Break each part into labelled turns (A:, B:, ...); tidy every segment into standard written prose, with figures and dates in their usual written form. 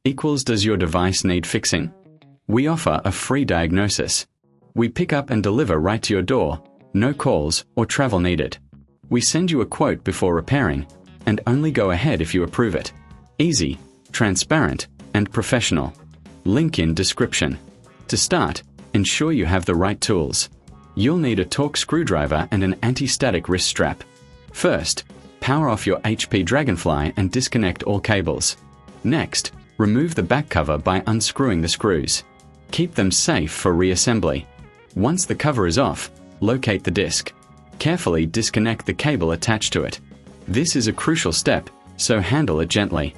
A: equals does your device need fixing? We offer a free diagnosis. We pick up and deliver right to your door, no calls or travel needed. We send you a quote before repairing, and only go ahead if you approve it. Easy, transparent, and professional. Link in description. To start, ensure you have the right tools. You'll need a Torx screwdriver and an anti-static wrist strap. First, power off your HP Dragonfly and disconnect all cables. Next, remove the back cover by unscrewing the screws. Keep them safe for reassembly. Once the cover is off, locate the disc. Carefully disconnect the cable attached to it. This is a crucial step, so handle it gently.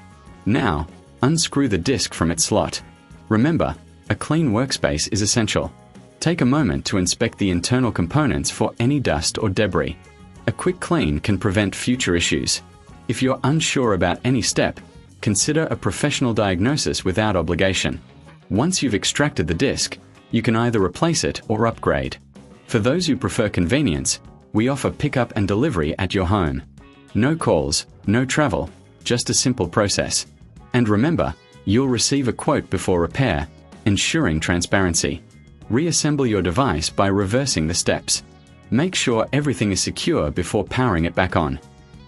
A: Now, unscrew the disc from its slot. Remember, a clean workspace is essential. Take a moment to inspect the internal components for any dust or debris. A quick clean can prevent future issues. If you're unsure about any step, consider a professional diagnosis without obligation. Once you've extracted the disc, you can either replace it or upgrade. For those who prefer convenience, we offer pickup and delivery at your home. No calls, no travel, just a simple process. And remember, you'll receive a quote before repair, ensuring transparency. Reassemble your device by reversing the steps. Make sure everything is secure before powering it back on.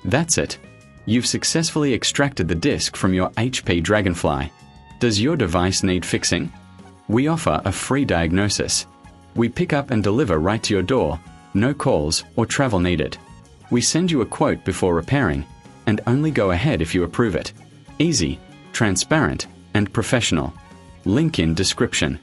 A: That's it. You've successfully extracted the disc from your HP Dragonfly. Does your device need fixing? We offer a free diagnosis. We pick up and deliver right to your door, no calls or travel needed. We send you a quote before repairing, and only go ahead if you approve it. Easy, transparent, and professional. Link in description.